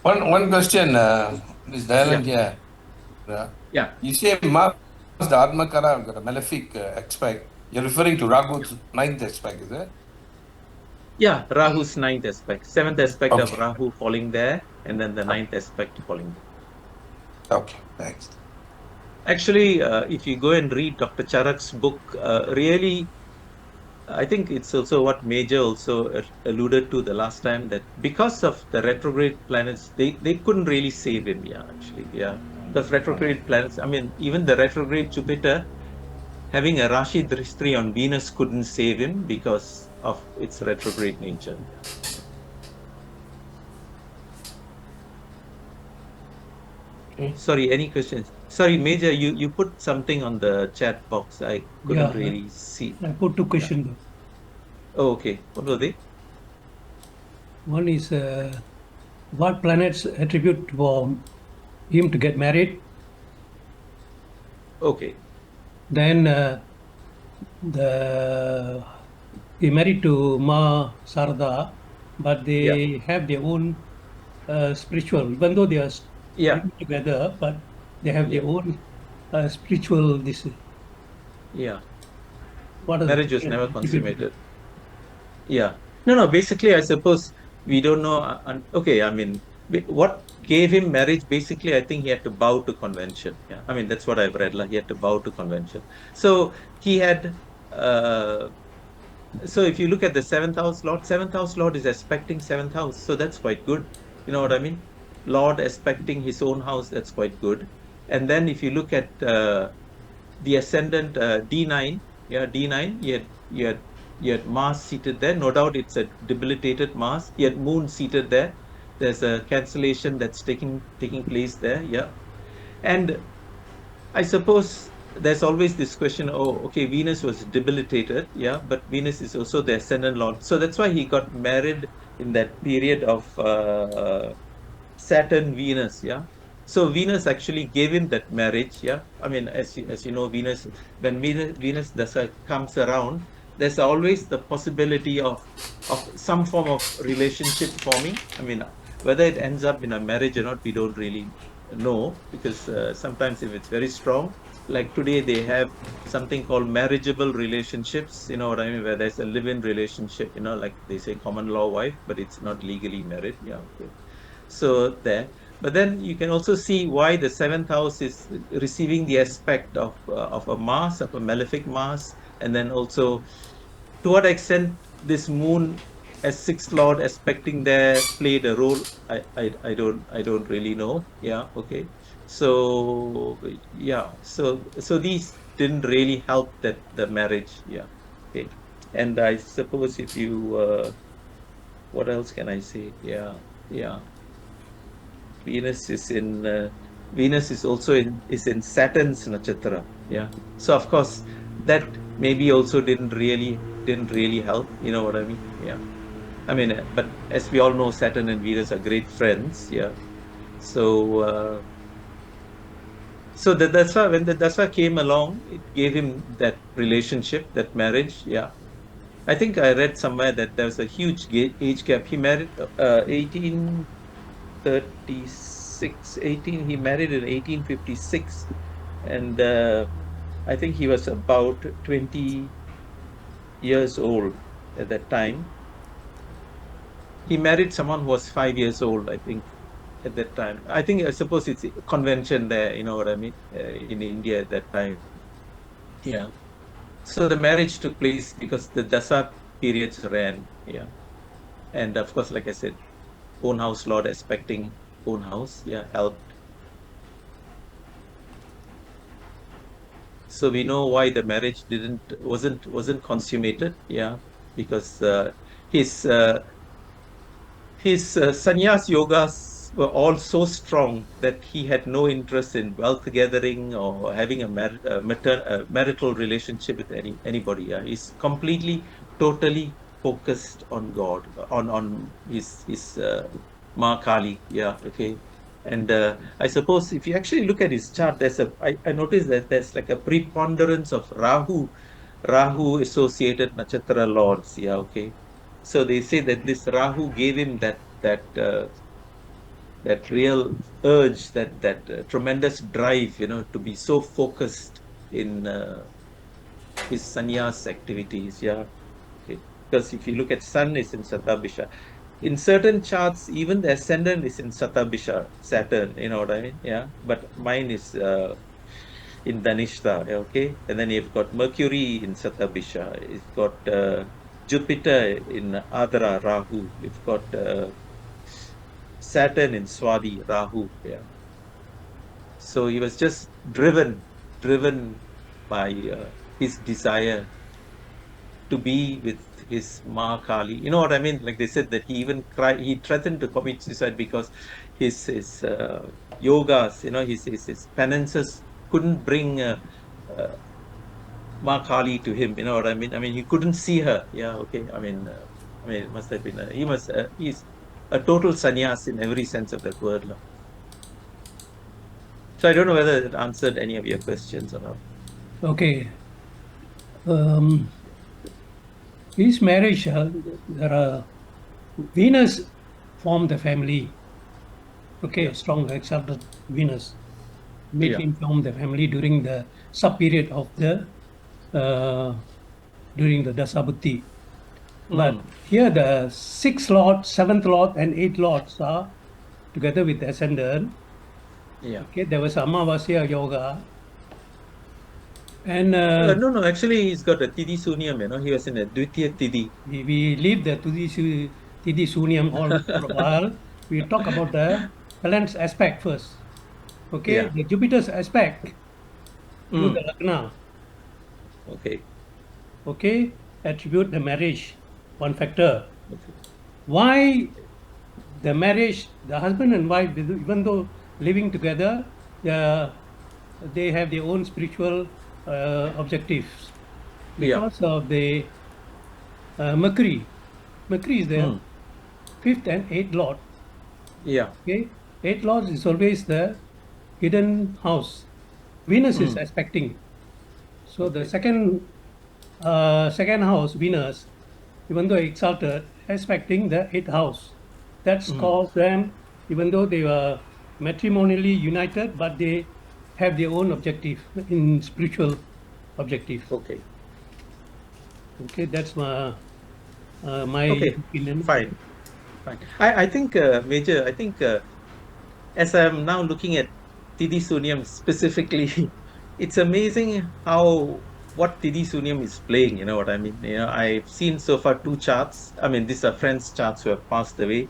One question, Ms. Yeah. Dayalan here. Yeah. You say Mars, the Atmakara, got a malefic aspect. You're referring to Rahu's ninth aspect, is it? Yeah. Rahu's ninth aspect, seventh aspect of Okay. Rahu falling there, and then the ninth aspect falling there. Okay, thanks. Actually, if you go and read Dr. Charak's book, really, I think it's also what Major also alluded to the last time, that because of the retrograde planets, they couldn't really save him. Yeah, actually, yeah. Because retrograde planets, I mean, even the retrograde Jupiter having a Rashi Drishtri on Venus couldn't save him because of its retrograde nature. Okay. Sorry, any questions? Sorry, Major, you put something on the chat box. I couldn't Yeah, really see. I put two Yeah. questions. Oh, okay. What were they? One is what planets attribute for him to get married? Okay. Then the he married to Ma Sarada, but Yeah. they have their own spiritual, even though they are Yeah. living together, but they have Yeah. their own spiritual this. Yeah. What are Marriage was the never attribute? consummated. Yeah. No. Basically, I suppose we don't know. Okay. I mean, what gave him marriage? Basically, I think he had to bow to convention. Yeah. I mean, that's what I've read. Like, he had to bow to convention. So he had. Uh, so if you look at the seventh house Lord is aspecting seventh house. So that's quite good. You know what I mean? Lord aspecting his own house. That's quite good. And then if you look at the ascendant D9, yeah, D9, you had Mars seated there. No doubt it's a debilitated Mars. You had Moon seated there. There's a cancellation that's taking place there. Yeah. And I suppose there's always this question, oh, okay, Venus was debilitated, yeah, but Venus is also the ascendant lord. So that's why he got married in that period of Saturn Venus, yeah. So Venus actually gave him that marriage, yeah. I mean, as you know, Venus, when Venus Dasa comes around, there's always the possibility of some form of relationship forming. I mean, whether it ends up in a marriage or not, we don't really know, because sometimes if it's very strong, like today they have something called marriageable relationships, you know what I mean, where there's a live-in relationship, you know, like they say common law wife, but it's not legally married, yeah, okay. So there, but then you can also see why the seventh house is receiving the aspect of a Mars, of a malefic Mars, and then also to what extent this Moon as sixth lord aspecting there played a role. I don't really know. Yeah, okay. So yeah, so these didn't really help that the marriage. Yeah, okay. And I suppose if you what else can I say? Yeah. Venus is in Venus is also in Saturn's nakshatra. Yeah. So of course that maybe also didn't really help. You know what I mean? Yeah. I mean, but as we all know, Saturn and Venus are great friends. Yeah. So so that's why when the Dasa came along, it gave him that relationship, that marriage. Yeah. I think I read somewhere that there was a huge age gap. He married 1836, 18. He married in 1856, and I think he was about 20 years old at that time. He married someone who was 5 years old, I think, at that time. I suppose it's a convention there, you know what I mean, in India at that time. Yeah. So the marriage took place because the Dasa periods ran. Yeah. And of course, like I said, own house lord aspecting own house, yeah, helped. So we know why the marriage wasn't consummated, yeah, because his sannyas yogas were all so strong that he had no interest in wealth gathering or having a marital relationship with anybody. Yeah, he's completely, totally focused on God, on his Ma Kali. Yeah, okay. And I suppose if you actually look at his chart, I noticed that there's like a preponderance of Rahu associated nakshatra lords. Yeah, okay. So they say that this Rahu gave him that that real urge, that tremendous drive, to be so focused in his sannyas activities. Yeah. Okay. Because if you look at Sun is in Satabhisha. In certain charts, even the ascendant is in Satabhisha, Saturn, you know what I mean? Yeah. But mine is in Dhanishta, okay? And then you've got Mercury in Satabhisha. It's got Jupiter in Adara, Rahu. You've got Saturn in Swadi, Rahu. Yeah. So he was just driven by his desire to be with his Ma Kali. You know what I mean? Like they said that he even cried, he threatened to commit suicide because his yogas, his penances couldn't bring uh, Ma Kali to him. You know what I mean? I mean, he couldn't see her. Yeah, okay. I mean, it must have been. He's a total sannyas in every sense of that word. So I don't know whether it answered any of your questions or not. Okay. His marriage, there are Venus formed the family. Okay, Yeah. strong exalted Venus made Yeah. him form the family during the sub period of the during the Dasabuddhi. But here the 6th Lord, 7th Lord, and 8th Lords are together with the ascendant. Yeah. Okay, there was Amavasya Yoga. And No, actually, he's got a Tidi Sunyam, he was in a Dvitiya Tidi. we leave the Tidi Sunyam all for a while. We talk about the balance aspect first. Okay, Yeah. the Jupiter's aspect to the Lagna. Okay. Okay, attribute the marriage, one factor. Okay. Why the marriage, the husband and wife, even though living together, they have their own spiritual objectives Yeah. because of the Mercury. Mercury is the 5th and 8th Lord. Yeah. Okay, 8th Lord is always the hidden house. Venus is aspecting. So the second house, Venus, even though exalted, aspecting the 8th house. That's caused them, even though they were matrimonially united, but they have their own objective in spiritual objective. Okay. Okay, that's my opinion. Fine. I think, Major, as I'm now looking at Tidi Sunyam specifically, it's amazing what Tidi Sunyam is playing, you know what I mean? I've seen so far 2 charts. I mean, these are friends' charts who have passed away,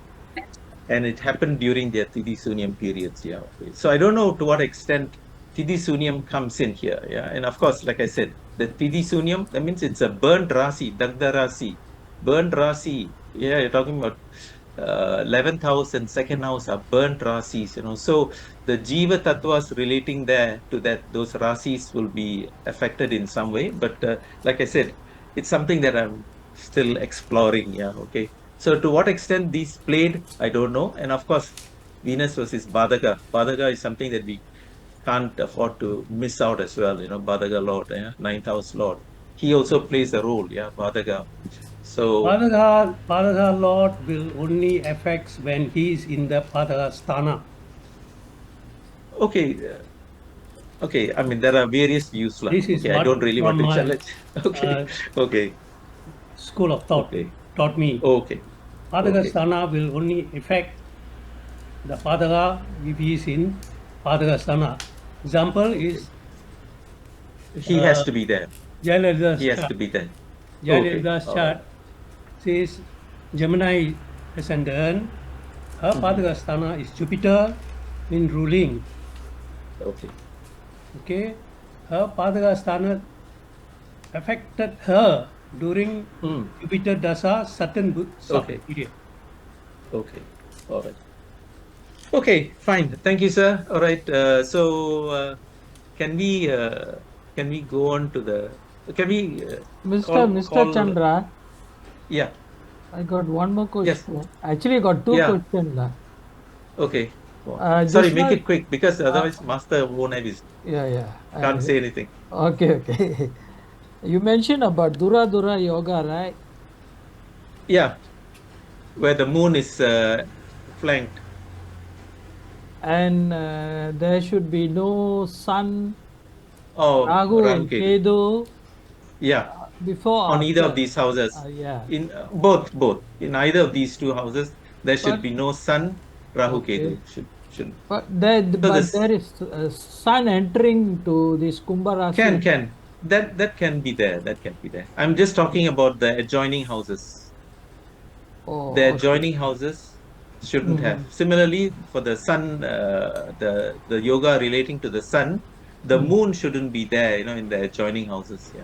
and it happened during their Tidi Sunyam periods. Yeah. Okay. So I don't know to what extent Tidi Sunyam comes in here. Yeah. And of course, like I said, the Tidi Sunyam, that means it's a burnt Rasi, Dagda Rasi, burnt Rasi. Yeah, you're talking about 11th house and 2nd house are burnt rasis, so the jiva tattvas relating there to those rasis will be affected in some way, but like I said, it's something that I'm still exploring. Yeah. Okay. So to what extent these played, I don't know. And of course, Venus versus Badaka is something that we can't afford to miss out as well. Badaka Lord, 9th house Lord, he also plays a role. Yeah, Badaka. So Padagha Lord will only affect when he is in the Padagha Sthana. okay. Okay, I mean, there are various views. This is okay, I don't really want to my, challenge. Okay, okay. School of thought taught me. Okay. Padagha Okay. Sthana will only affect the Padagha if he is in Padagha Sthana. Example is he has to be there. Jayalalitha's He has chart. to be there. Jayalalitha's Okay. chart says Gemini ascendant. Her Padagha Sthana is Jupiter in ruling. Okay. Okay, her Padagha Sthana affected her during Jupiter Dasa certain period. Okay. All right. Okay, fine. Thank you, sir. All right. So can we go on to the? Can we? Mr. Chandra, Yeah. I got one more question. Yes. Actually, I got 2 questions. Okay. Just Sorry, make now- it quick because otherwise Master won't have his. Yeah. Can't say anything. Okay. You mentioned about Dura Yoga, right? Yeah. Where the moon is flanked. and there should be no sun, Oh, Rahu Rahu and Ketu. Ketu Yeah, before or on either of after. these houses. Yeah. In both. In either of these two houses, there should But be no sun, Rahu okay. Ketu. Should. So But this there is sun entering to this Kumbha Rasi. can that can be there. That can be there. I'm just talking about the adjoining houses. Oh, The okay. adjoining houses shouldn't have. Mhm. Similarly, for the sun, the yoga relating to the sun, the Mm. moon shouldn't be there. In the adjoining houses. Yeah.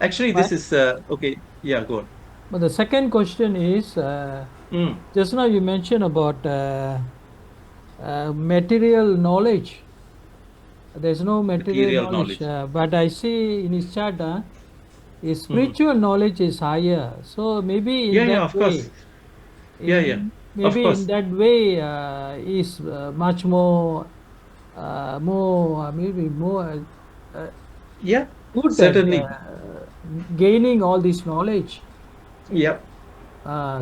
Actually, this But, is okay. Yeah, go on. but the second question is Mm, just now you mentioned about material knowledge. There's no material material knowledge, knowledge. but I see in his chart, his Mhm. spiritual knowledge is higher. So maybe in Yeah, yeah, that of course. way, Yeah, yeah, in of maybe in course. that way, is much more, maybe more uh, Yeah, good at certainly. gaining all this knowledge. Yep,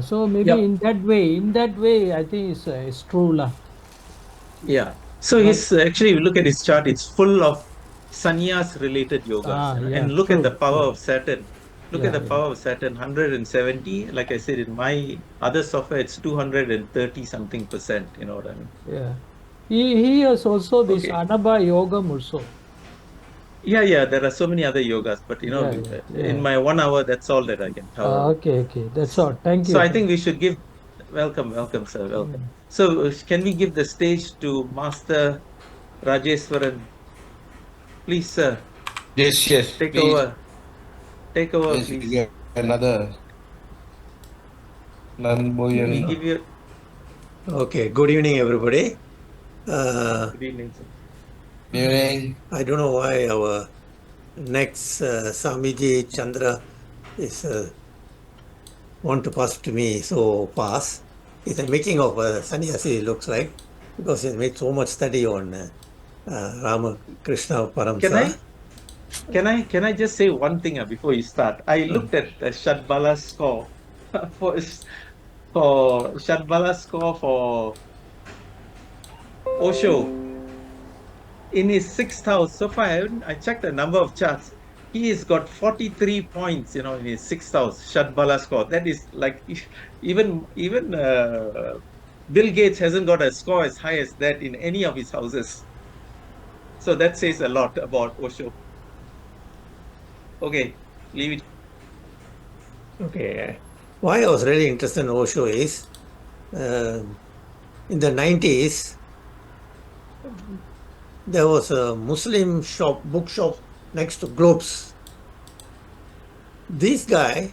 So maybe yep, in that way, I think it's true lah. yeah. So But his actually, if you look at his chart, it's full of sannyas related yogas. yeah, And look at the true, power true. of Saturn. Look at Yeah, the yeah, power of Saturn, 170. Like I said, in my other software, it's 230 something percent. You know what I mean? yeah. He has also this Okay. Anabha Yogam also. Yeah, yeah. There are so many other yogas, but Yeah, yeah, in yeah. my 1 hour, that's all that I can cover. Okay, okay. That's all. Thank So you. I think we should give welcome, sir, welcome. Mm. So can we give the stage to Master Rajeswaran? Please, sir, Yes, take please. over. Take over, Yes, we please. get another Can we non-Boyan. give you Okay, good evening, everybody. good evening, sir? Evening. I don't know why our next Samiji Chandra is want to pass to me so fast. It's a making of a sannyasi, it looks like, because he made so much study on Ramakrishna Can Paramsa. I just say one thing before you start? I looked at the Shadbala score for Shadbala score for Osho in his sixth house. So far, I checked a number of charts. He has got 43 points, in his sixth house, Shadbala score. That is like even Bill Gates hasn't got a score as high as that in any of his houses. So that says a lot about Osho. Okay, leave it. Okay. Why I was really interested in Osho is in the 90s, there was a Muslim bookshop next to Globes. This guy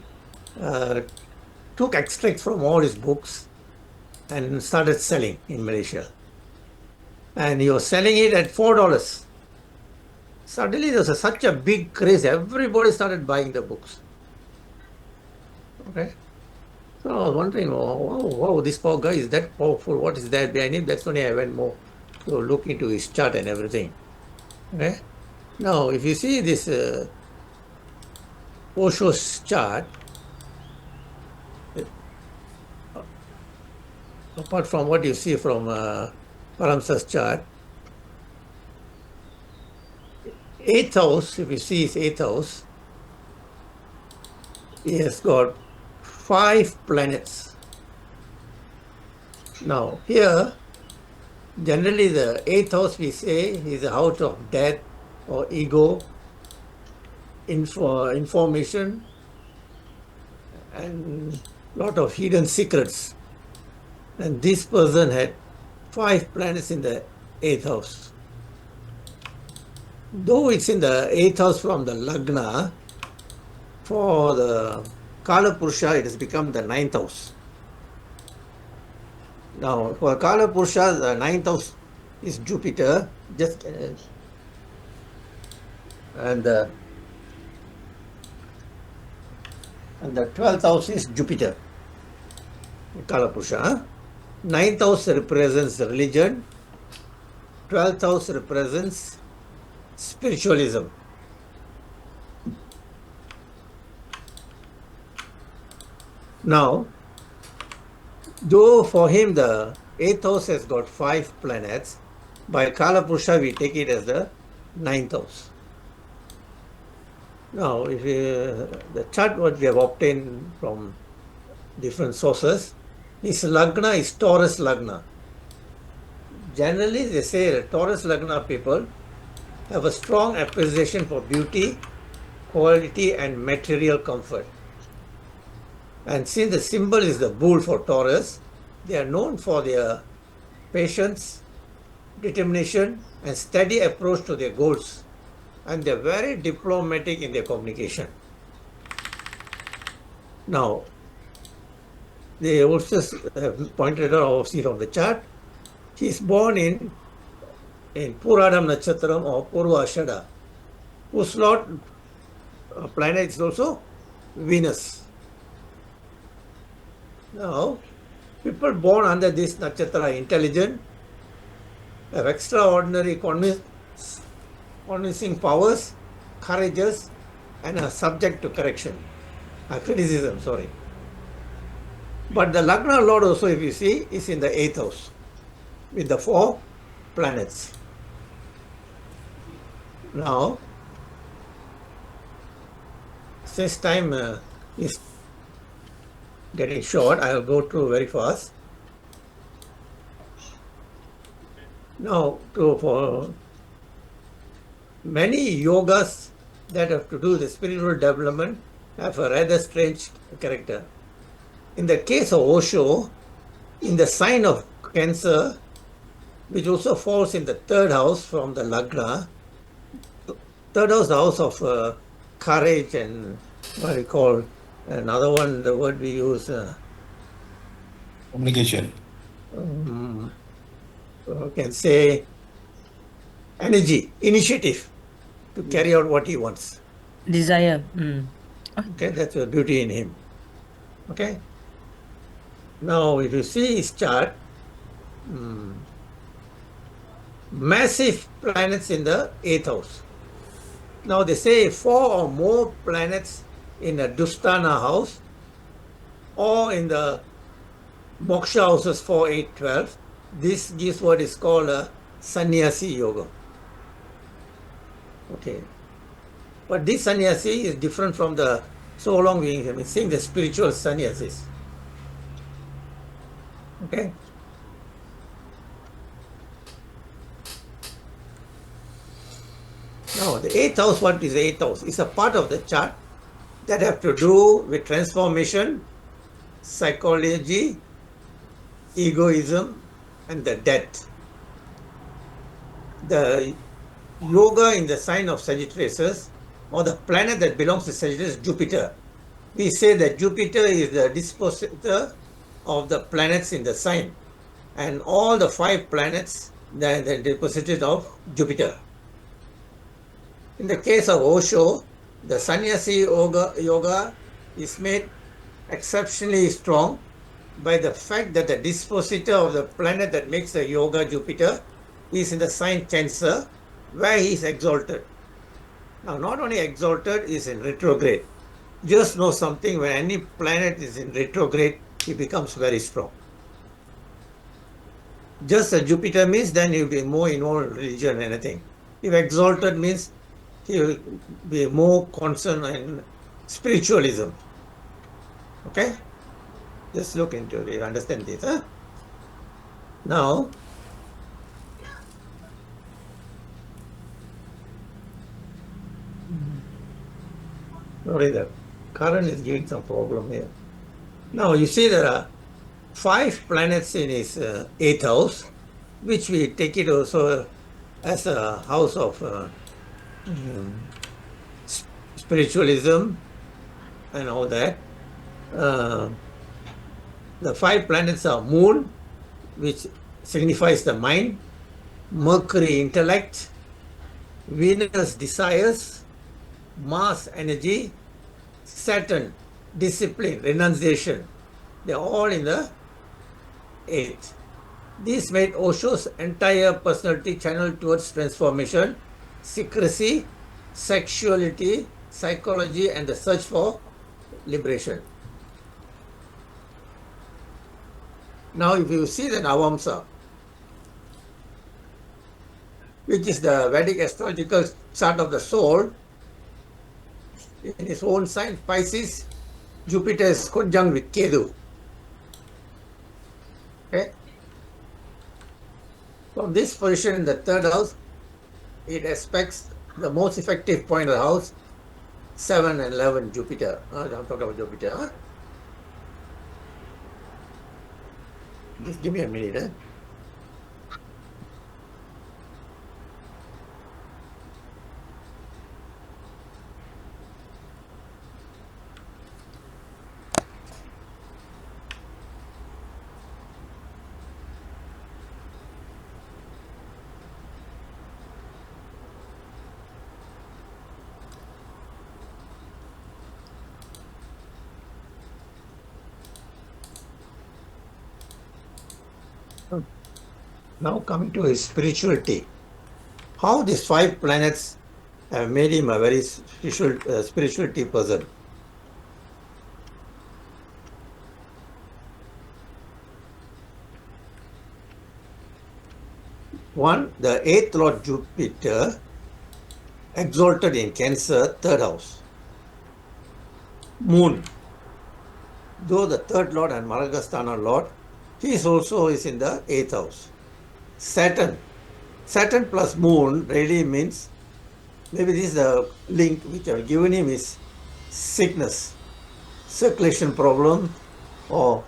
took extracts from all his books and started selling in Malaysia. And he was selling it at $4. Suddenly there was such a big craze. Everybody started buying the books. Okay. So I was wondering, wow, this poor guy is that powerful. What is that behind him? That's when I went more to look into his chart and everything. Okay. Now, if you see this Osho's chart, apart from what you see from Paramsa's chart, 8th house, if you see his 8th house, he has got 5 planets. Now, here, generally the 8th house we say is a house of death or ego, information, and lot of hidden secrets. And this person had 5 planets in the 8th house. Though it's in the 8th house from the Lagna, for the Kala Purusha, it has become the 9th house. Now, for Kala Purusha, the 9th house is Jupiter, and the 12th house is Jupiter, Kala Purusha. 9th house represents religion, 12th house represents spiritualism. Now, Though for him the 8th house has got 5 planets, by Kala Purusha we take it as the 9th house. Now, if the chart what we have obtained from different sources, his Lagna is Taurus Lagna. Generally, they say that Taurus Lagna people have a strong appreciation for beauty, quality, and material comfort. And since the symbol is the bull for Taurus, they are known for their patience, determination, and steady approach to their goals. And they're very diplomatic in their communication. Now, they also have pointed out, obviously, from the chart, he's born in Puradam Nakshatram or Purva Ashada, whose Lord planet is also Venus. Now, people born under this nakshatra are intelligent, have extraordinary convincing powers, courageous, and are subject to criticism, sorry. But the Lagna Lord also, if you see, is in the 8th house with the 4 planets. Now, since time is getting short, I will go through very fast. Now, for many yogas that have to do with the spiritual development have a rather strange character. In the case of Osho, in the sign of Cancer, which also falls in the 3rd house from the Lagna, 3rd house, the house of courage and what we call another one, the word we use, Communication. Can say energy, initiative to carry out what he wants. Desire. Okay, that's a beauty in him. Okay. Now, if you see his chart, massive planets in the 8th house. Now, they say 4 or more planets in a Dusthana house or in the Moksha houses 4, 8, 12. This gives what is called a sannyasi yoga. Okay. But this sannyasi is different from the so long we have been seeing the spiritual sannyasis. Okay. Now, the 8th house, what is the 8th house? It's a part of the chart that have to do with transformation, psychology, egoism, and the death. The yoga in the sign of Sagittarius, or the planet that belongs to Sagittarius, Jupiter. We say that Jupiter is the dispositor of the planets in the sign, and all the 5 planets they are the dispositor of Jupiter. In the case of Osho, the sannyasi yoga is made exceptionally strong by the fact that the dispositor of the planet that makes the yoga, Jupiter, is in the sign Cancer, where he is exalted. Now, not only exalted, he is in retrograde. Just know something, when any planet is in retrograde, he becomes very strong. Just as Jupiter means, then he will be more involved in religion and anything. If exalted means, he will be more concerned in spiritualism. Okay? Just look into it, understand this. Huh? Now, sorry, the current is giving some problem here. Now, you see there are 5 planets in his 8th house, which we take it also as a house of spiritualism and all that. The 5 planets are Moon, which signifies the mind, Mercury, intellect, Venus, desires, Mars, energy, Saturn, discipline, renunciation. They are all in the 8th. This made Osho's entire personality channeled towards transformation, secrecy, sexuality, psychology, and the search for liberation. Now, if you see the Navamsa, which is the Vedic astrological chart of the soul, in his own sign, Pisces, Jupiter is conjunct with Ketu. Okay? From this position in the third house, it aspects the most effective point of the house, 7 and 11 Jupiter. I'm talking about Jupiter. Huh? Just give me a minute. Eh? Now coming to his spirituality. How these 5 planets have made him a very spirituality person. One, the 8th Lord Jupiter, exalted in Cancer, 3rd house. Moon, though the 3rd Lord and Maragastana Lord, he is also in the 8th house. Saturn plus Moon really means, maybe this is the link which I have given him, is sickness, circulation problem, or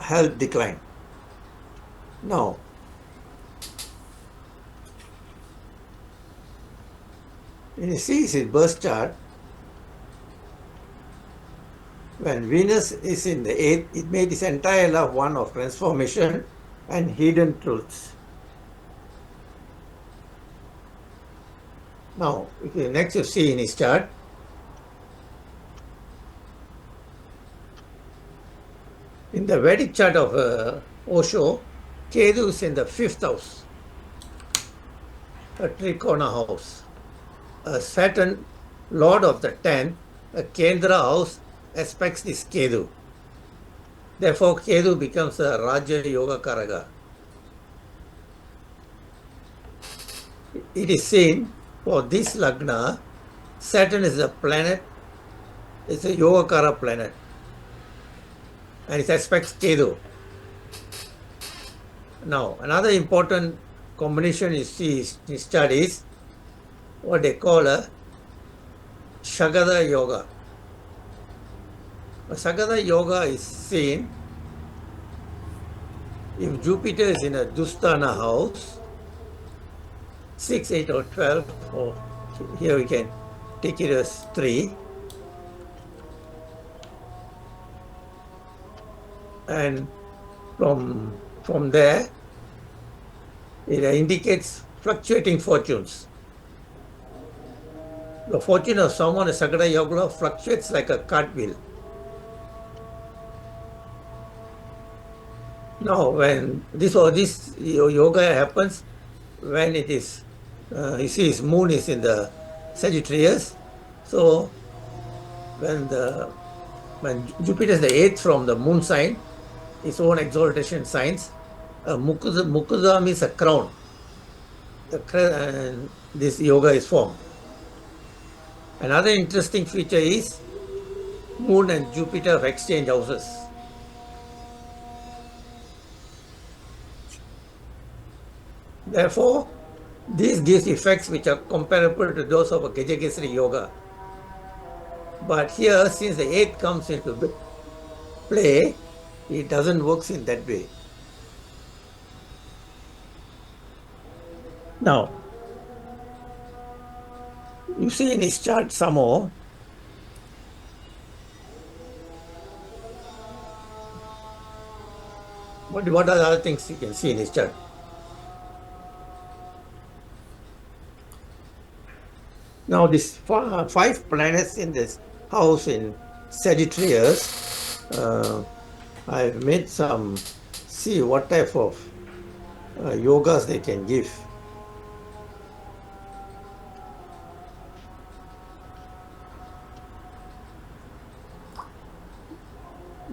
health decline. Now, when you see his birth chart, when Venus is in the 8th, it made his entire life one of transformation and hidden truths. Now, if you next you see in his chart, in the Vedic chart of Osho, Ketu is in the 5th house, a Trikona house. Saturn, Lord of the 10th, a Kendra house, aspects this Ketu. Therefore, Ketu becomes a Raja Yoga Karaga. It is seen for this Lagna, Saturn is a planet, it's a Yogakara planet, and it aspects Ketu. Now, another important combination you see in his chart is what they call a Shagada Yoga. A Shagada Yoga is seen if Jupiter is in a Dusthana house, 6, 8 or 12, or here we can take it as 3. And from there, it indicates fluctuating fortunes. The fortune of someone in Sagada Yoga fluctuates like a cartwheel. Now, when this yoga happens, when it is, you see his moon is in the Sagittarius, so when Jupiter is the 8th from the moon sign, its own exaltation signs, Mukuza means a crown. And this yoga is formed. Another interesting feature is Moon and Jupiter have exchange houses. Therefore, this gives effects which are comparable to those of a Gajagesari yoga. But here, since the 8th comes into play, it doesn't work in that way. Now, you see in his chart some more, what are the other things you can see in his chart? Now, these 5 planets in this house in Sagittarius, I've made some, see what type of yogas they can give.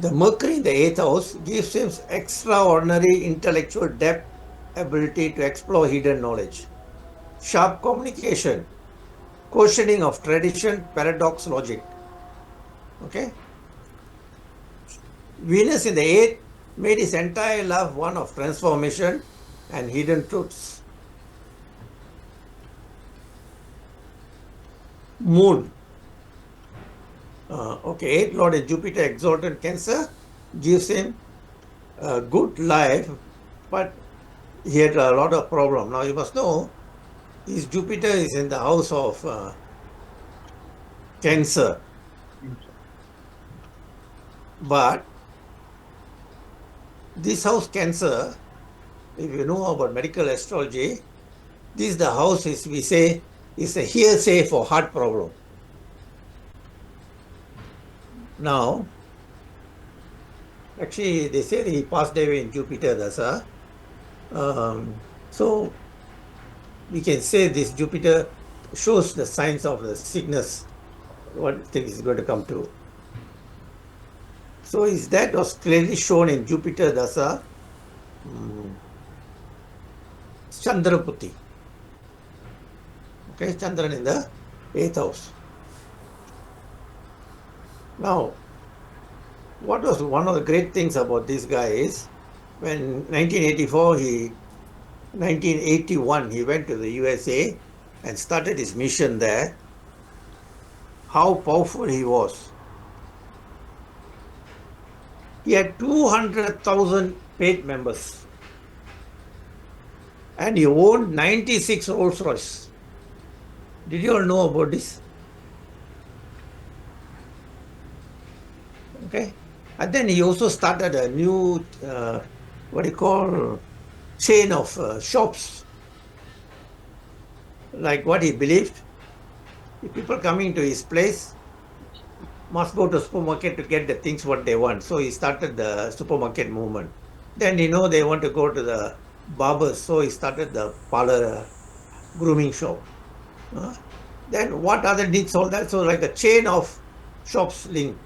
The Mercury in the 8th house gives him extraordinary intellectual depth, ability to explore hidden knowledge, sharp communication, questioning of tradition, paradox, logic. Okay? Venus in the 8th made his entire life one of transformation and hidden truths. Moon. Okay, 8th Lord is Jupiter exalted Cancer, gives him a good life, but he had a lot of problem. Now you must know, his Jupiter is in the house of Cancer. But this house Cancer, if you know about medical astrology, this is the house is, we say, is a hearsay for heart problem. Now, actually, they say he passed away in Jupiter Dasa. So, we can say this Jupiter shows the signs of the sickness, what thing is going to come to. So, that was clearly shown in Jupiter Dasa, Chandraputi. Okay, Chandran in the 8th house. Now, what was one of the great things about this guy is, when 1981, he went to the USA and started his mission there, how powerful he was. He had 200,000 paid members and he owned 96 Rolls Royce. Did you all know about this? Okay. And then he also started a new, chain of shops. Like what he believed, if people coming to his place must go to supermarket to get the things what they want. So he started the supermarket movement. Then they want to go to the barbers, so he started the parlor grooming shop. Then what other needs all that? So like a chain of shops linked.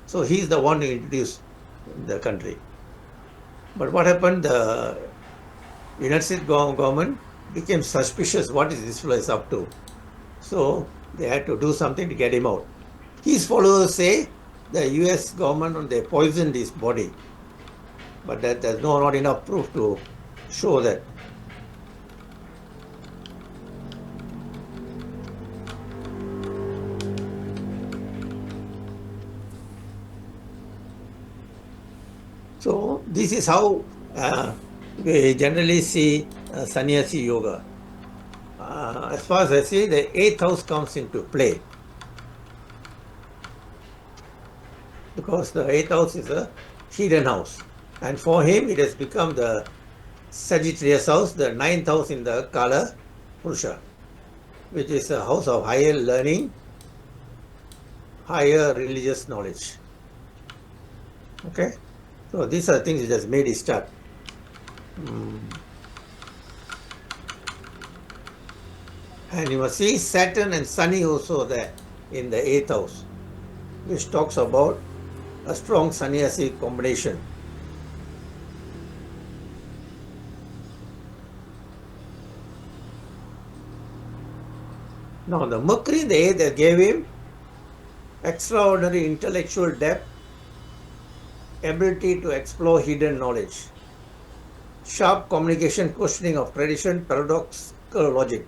So he's the one who introduced the country. But what happened? The United States government became suspicious. What is this fellow is up to? So they had to do something to get him out. His followers say the US government, they poisoned his body. But that there's not enough proof to show that. So this is how we generally see sannyasi yoga. As far as I see, the 8th house comes into play. Because the 8th house is a hidden house. And for him, it has become the Sagittarius house, the 9th house in the Kala Purusha, which is a house of higher learning, higher religious knowledge. Okay? So these are things that has made it start. And you must see Saturn and Sunny also there in the 8th house, which talks about a strong sannyasi combination. Now the Mercury in the 8th gave him extraordinary intellectual depth, ability to explore hidden knowledge, sharp communication, questioning of tradition, paradoxical logic.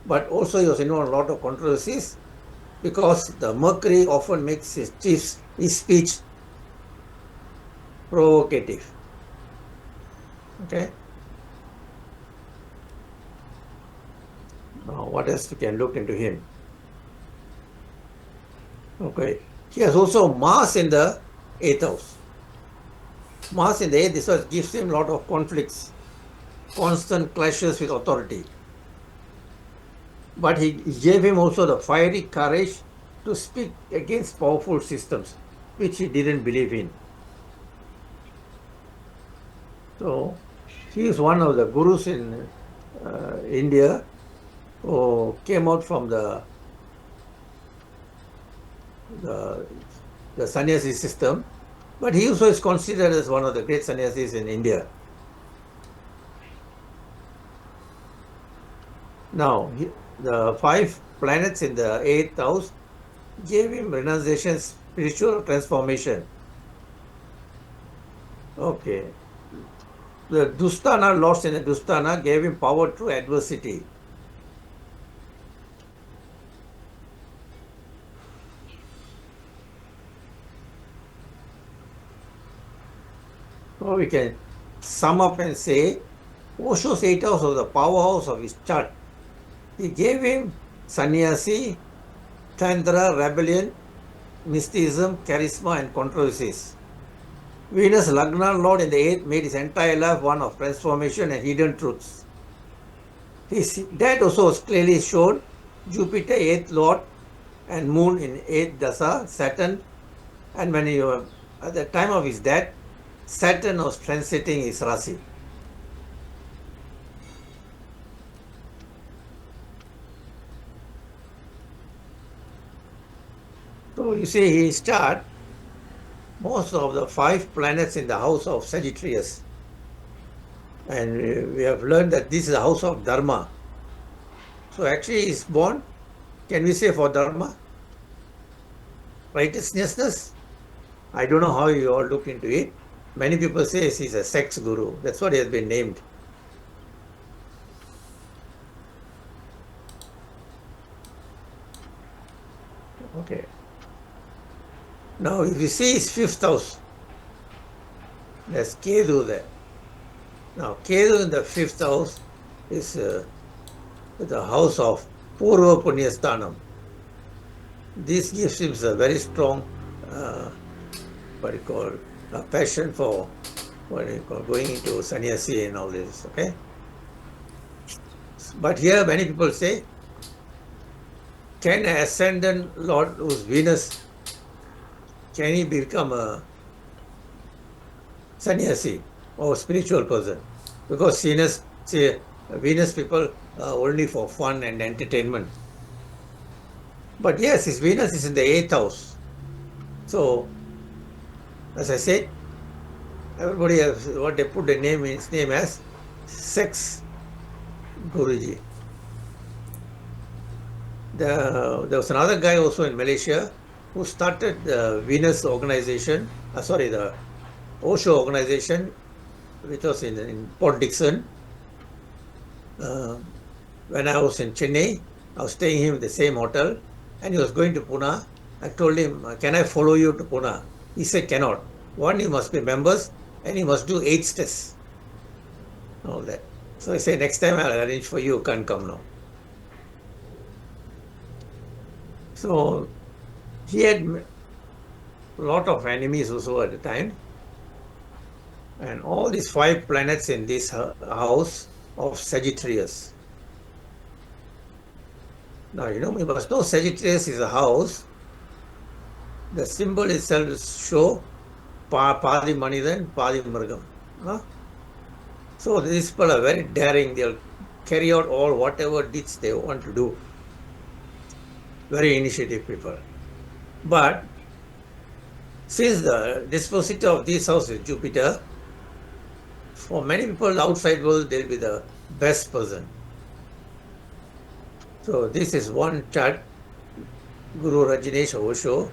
But also he was involved in a lot of controversies because the Mercury often makes his speech provocative. Okay. Now what else we can look into him? Okay. He has also Mars in the 8th house. Mars in the 8th, this house gives him a lot of conflicts, constant clashes with authority. But he gave him also the fiery courage to speak against powerful systems, which he didn't believe in. So, he is one of the gurus in India who came out from the sannyasi system, But he also is considered as one of the great sannyasis in India. Now, the 5 planets in the 8th house gave him renunciation, spiritual transformation. Okay. The Dusthana, lost in the Dusthana, gave him power through adversity. So we can sum up and say, Osho's 8th house was the powerhouse of his chart. He gave him sannyasi, tantra, rebellion, mysticism, charisma, and controversies. Venus Lagna Lord in the 8th made his entire life one of transformation and hidden truths. His dad also was clearly shown. Jupiter 8th Lord and Moon in 8th Dasa, Saturn. And when he at the time of his death, Saturn was transiting his Rasi. So you see, his chart, most of the 5 planets in the house of Sagittarius. And we have learned that this is the house of Dharma. So actually he is born, can we say, for Dharma? Righteousness? I don't know how you all look into it. Many people say he's a sex guru. That's what he has been named. Okay. Now, if you see his 5th house, there's Kedu there. Now, Kedu in the 5th house is the house of Purva Punyasthanam. This gives him a very strong, passion for going into sannyasi and all this, okay? But here many people say, can an ascendant Lord who's Venus, can he become a sannyasi or spiritual person? Because Venus people are only for fun and entertainment. But yes, his Venus is in the 8th house. So, as I said, everybody has what they put his name as sex Guruji. There was another guy also in Malaysia who started the Venus organization, the Osho organization, which was in Port Dickson. When I was in Chennai, I was staying in the same hotel, and he was going to Pune. I told him, can I follow you to Pune? He said, cannot. One, you must be members, and you must do 8 tests. All that. So I said, next time I'll arrange for you, can't come now. So he had a lot of enemies also at the time. And all these 5 planets in this house of Sagittarius. Now, we must know Sagittarius is a house. The symbol itself show Padi Manidan, Padi Mrgam. So these people are very daring. They'll carry out all whatever deeds they want to do. Very initiative people. But since the dispositor of this house is Jupiter, for many people outside world, they'll be the best person. So this is one chart, Guru Rajneesh Osho.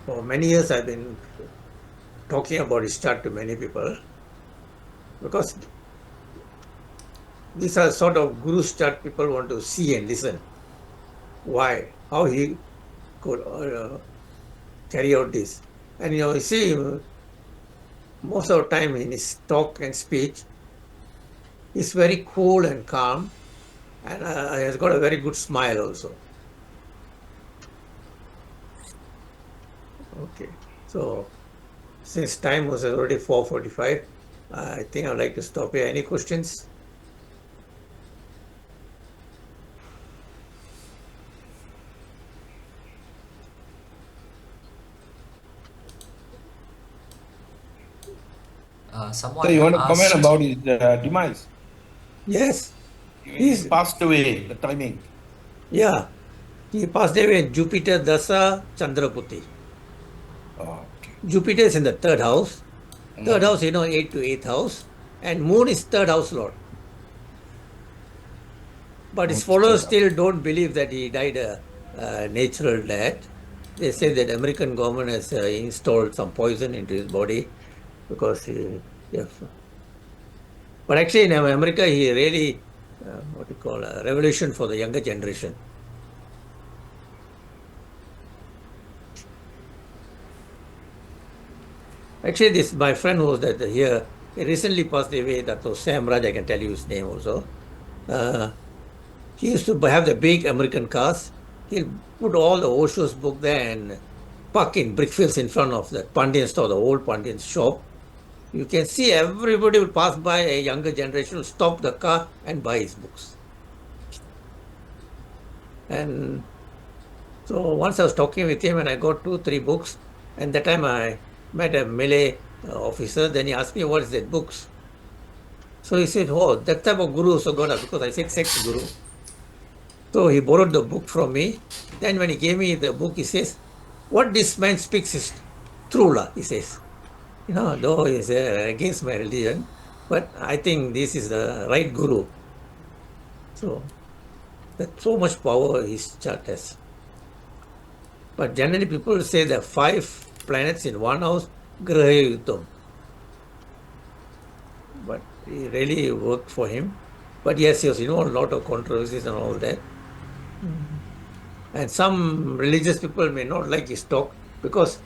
For many years I've been talking about his chart to many people, because these are sort of Guru's chart people want to see and listen. Why? How he could carry out this. And you see, most of the time in his talk and speech, he's very cool and calm, and he has got a very good smile also. Okay, so since time was already 4:45, I think I'd like to stop here. Any questions? So you want to comment about his demise? Yes. He passed away, the timing. Yeah. He passed away in Jupiter Dasa Chandraputi. Jupiter is in the third house. Third house, 8th to 8th house. And Moon is third house lord. But his followers still don't believe that he died a natural death. They say that American government has installed some poison into his body because but actually in America he really what you call a revolution for the younger generation. Actually, this my friend who was that here, he recently passed away. That was Sam Raj. I can tell you his name also. He used to have the big American cars. He'll put all the Osho's book there and park in brickfields in front of the Pandian store, the old Pandian shop. You can see everybody will pass by, a younger generation will stop the car and buy his books. And so once I was talking with him and I got 2-3 books, and that time I met a Malay officer, then he asked me, what is that books? So he said, oh, that type of guru also got us, because I said sex guru. So he borrowed the book from me. Then when he gave me the book, he says, what this man speaks is true, he says. Though he's against my religion, but I think this is the right guru. So that's so much power his chart has. But generally people say there are 5 planets in one house, Graha Yuddham. But it really worked for him. But yes, he was a lot of controversies and all that. And some religious people may not like his talk because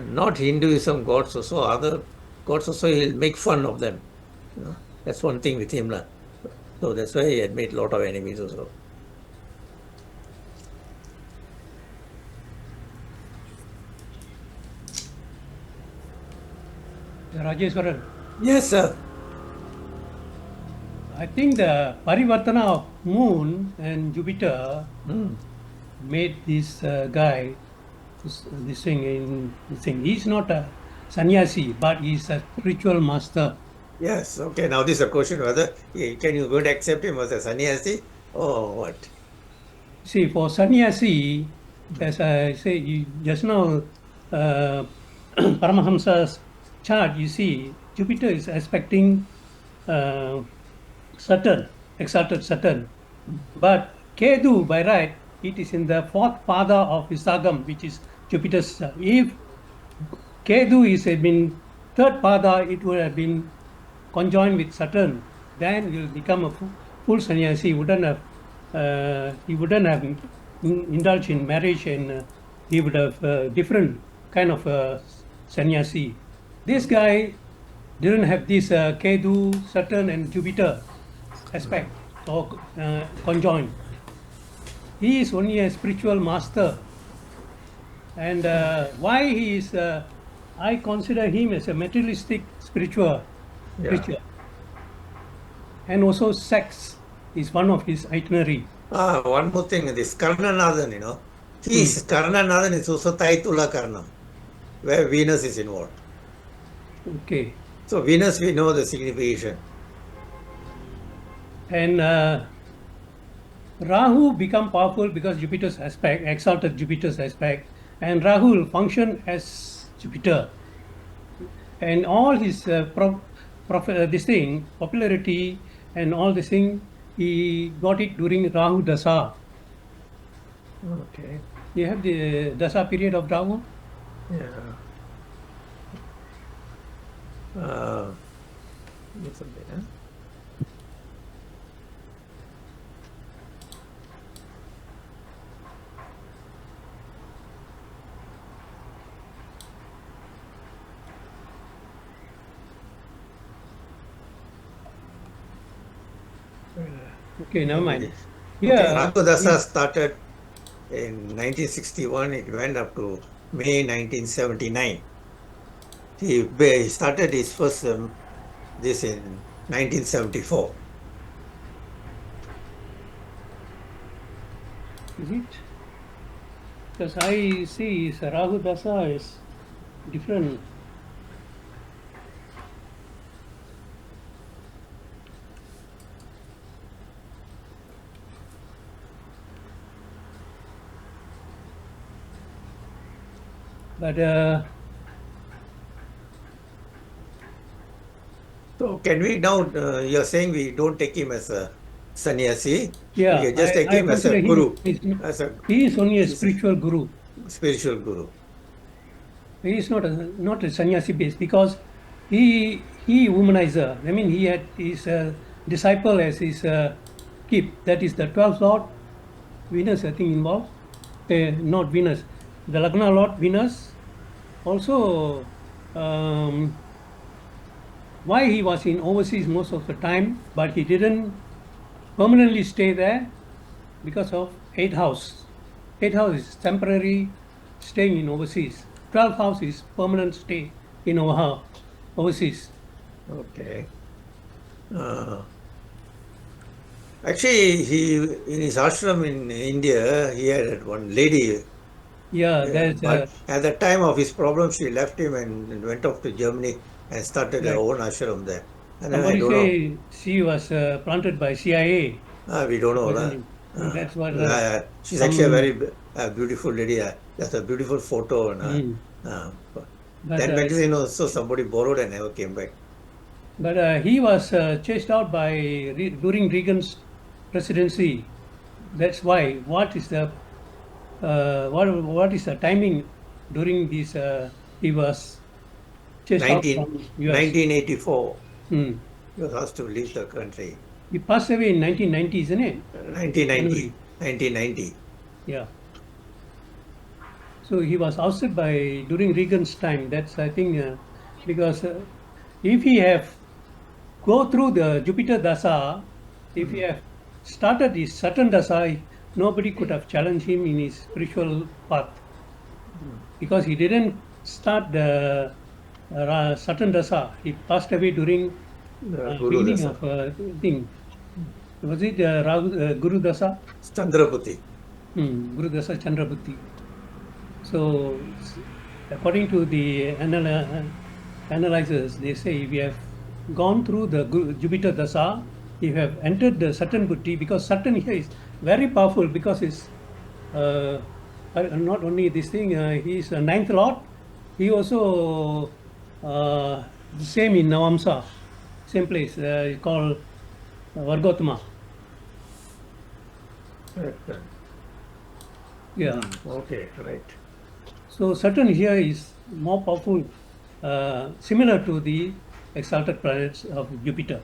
not Hinduism gods also, other gods also, he'll make fun of them. That's one thing with him. So that's why he had made a lot of enemies also. Rajeswaran, Yes, sir. I think the Parivartana of Moon and Jupiter made this guy this thing. He's not a sannyasi, but he's a spiritual master. Yes, okay. Now this is a question whether can you going to accept him as a sannyasi or what? See, for sannyasi, as I say just now, Paramahamsa's chart, you see, Jupiter is aspecting Saturn, exalted Saturn. But Ketu, by right, it is in the 4th pada of Visagam, which is Jupiter's. If Ketu is had been 3rd pada, it would have been conjoined with Saturn. Then he will become a full sannyasi. He wouldn't have indulged in marriage, and he would have different kind of sannyasi. This guy didn't have this Ketu, Saturn, and Jupiter aspect or conjoined. He is only a spiritual master, and why he is, I consider him as a materialistic spiritual creature. And also sex is one of his itinerary. One more thing, this Karnanathan, Karnanathan is also Taitula Karnam, where Venus is involved. Okay. So Venus, we know the signification. And Rahu become powerful because Jupiter's aspect, exalted Jupiter's aspect, and Rahu will function as Jupiter. And all his popularity and all this thing, he got it during Rahu Dasa. Okay. You have the Dasa period of Rahu? Yeah. It's a bit, huh? Okay, never mind. Yeah. Rahu Dasa started in 1961. It went up to May 1979. He started his first this in 1974. Is it? Because I see Rahu Dasa is different. But So can we now, you're saying we don't take him as a sannyasi, Yeah, we can just take I him as a consider guru, he is only a he's spiritual guru. spiritual guru. He is not a sannyasi based because he womanizer. I mean, he had his disciple as his keep. That is the 12th Lord Venus, I think involved. Not Venus, the Lagna Lord Venus. Also, why he was in overseas most of the time, but he didn't permanently stay there because of 8th house. 8th house is temporary staying in overseas. 12th house is permanent stay in overseas. Okay. Actually, he in his ashram in India, he had one lady. Yeah, there's But at the time of his problem, she left him and went off to Germany and started her Right. own ashram there. And then I somebody don't know. say she was planted by CIA. We don't know that. That's what. She's actually a very beautiful lady. That's a beautiful photo. And, But, that magazine also somebody borrowed and never came back. But he was chased out by during Reagan's presidency. That's why. What is the timing during this? He was chased out from US. 1984. Hmm. He was asked to leave the country. He passed away in 1990, isn't it? 1990. Yeah. So he was ousted by during Reagan's time. That's I think because if he have go through the Jupiter Dasa, if he have started his Saturn Dasa, nobody could have challenged him in his spiritual path because he didn't start the Saturn Dasa. He passed away during Guru beginning Dasa. of thing. Was it Guru Dasa? Chandrapati. Guru Dasa Chandrabuddhi. So, according to the analyzers, they say if you have gone through the Jupiter Dasa, if you have entered the Saturn Buddhi, because Saturn here is very powerful because it's not only this thing, he is a 9th Lord, he also the same in Navamsa, same place, called Vargotama. Yeah. Okay, right. So Saturn here is more powerful, similar to the exalted planets of Jupiter.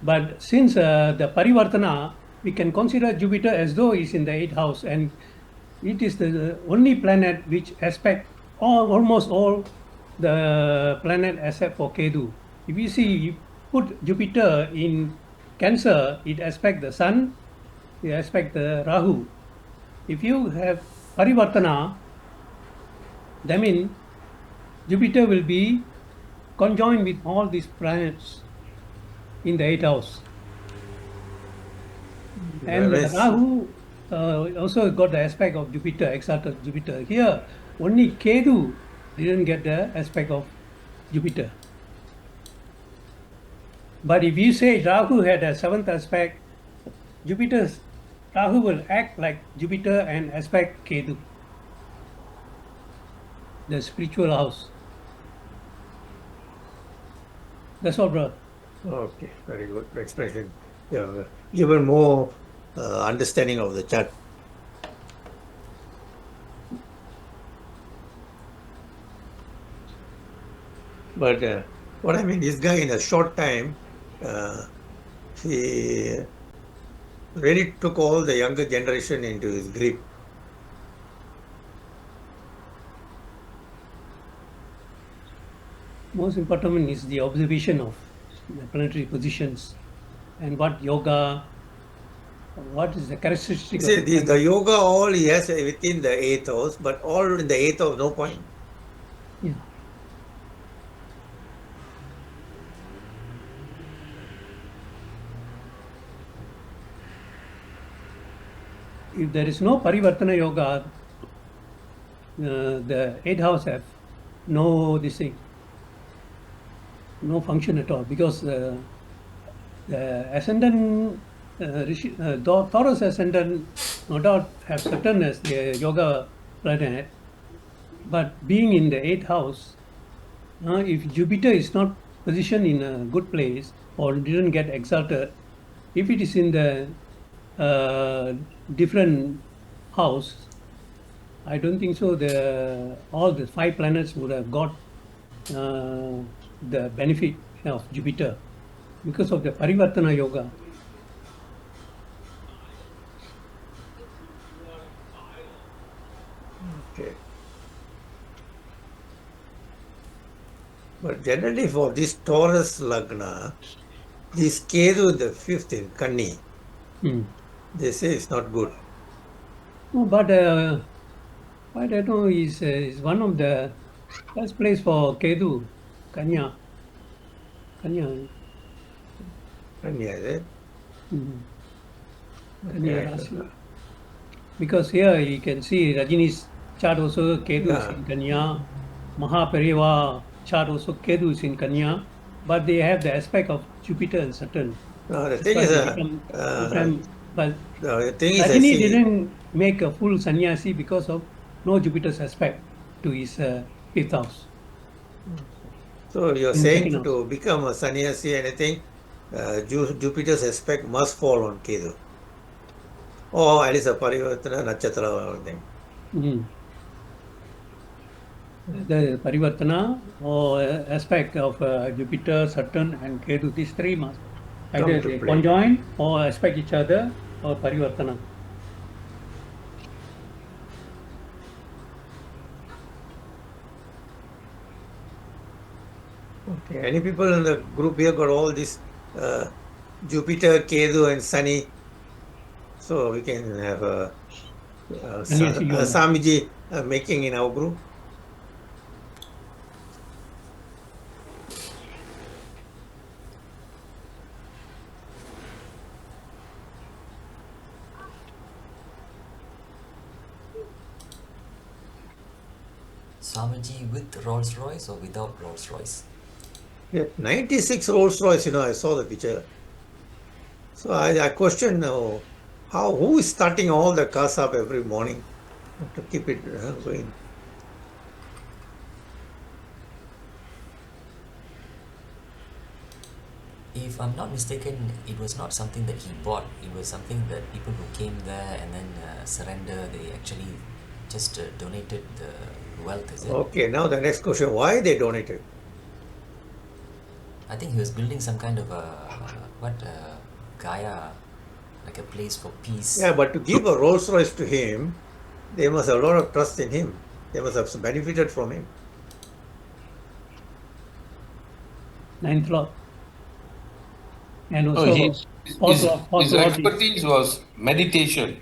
But since the Parivartana, we can consider Jupiter as though it's in the 8th house, and it is the only planet which aspect almost all the planet except for Ketu. If you see, you put Jupiter in Cancer, it aspect the Sun, it aspect the Rahu. If you have Parivartana, that means Jupiter will be conjoined with all these planets in the 8th house. And Rahu also got the aspect of Jupiter, exalted Jupiter. Here, only Ketu didn't get the aspect of Jupiter. But if you say Rahu had a 7th aspect, Rahu will act like Jupiter and aspect Ketu, the spiritual house. That's all, brother. Okay, very good expression. Yeah, given more understanding of the chart. But what I mean, this guy in a short time, he really took all the younger generation into his grip. Most important one is the observation of the planetary positions and what yoga, what is the characteristic See, of the the yoga all he has within the 8th house, but all in the 8th house, no point. Yeah. If there is no Parivartana yoga, the 8th house have no this thing, no function at all, because the ascendant Taurus ascendant no doubt have Saturn as the yoga planet, but being in the 8th house, if Jupiter is not positioned in a good place or didn't get exalted, if it is in the different house, I don't think so. All the 5 planets would have got the benefit of Jupiter because of the Parivartana Yoga. Okay. But generally for this Taurus Lagna, this Ketu the 5th in Kanni, they say it's not good. No, but I don't know is one of the first place for Ketu, Kanya. Kanni, is it? Kanya Okay. Rasi. Because here you can see Rajini's chart also Ketu is in Kanya, Mahapariva chart also Ketu is in Kanya, but they have the aspect of Jupiter and Saturn. No, the That's thing why is, they become full-time. But the thing is, I Rajini see, didn't make a full sannyasi because of no Jupiter's aspect to his 5th house. so you're in saying second to become a sannyasi, anything, Jupiter's aspect must fall on Ketu. Or at least a Parivartana Nakshatra or anything. The Parivartana or aspect of Jupiter, Saturn, and Ketu, these three must either to they play. conjoin or aspect each other or Parivartana. Okay. Any people in the group here got all this Jupiter, Ketu, and Sunny, so we can have a Sannyasi yoga. Samiji making in our group. Swamiji with Rolls Royce or without Rolls Royce? Yeah, 96 Rolls Royce, I saw the picture. So I question who is starting all the cars up every morning to keep it going. If I'm not mistaken, it was not something that he bought. It was something that people who came there and then surrender, they actually just donated the wealth, is it? Okay, now the next question, why they donated? I think he was building some kind of Gaia, like a place for peace. Yeah, but to give a Rolls Royce to him, they must have a lot of trust in him. They must have benefited from him. 9th Lord. And So also, his expertise was meditation.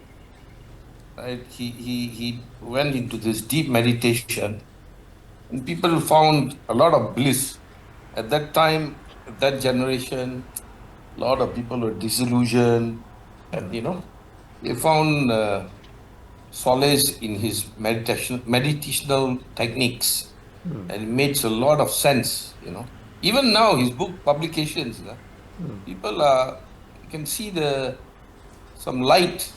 Right? He went into this deep meditation, and people found a lot of bliss. At that time, that generation, a lot of people were disillusioned, and they found solace in his meditational techniques, and it makes a lot of sense. Even now, his book publications, people you can see some light.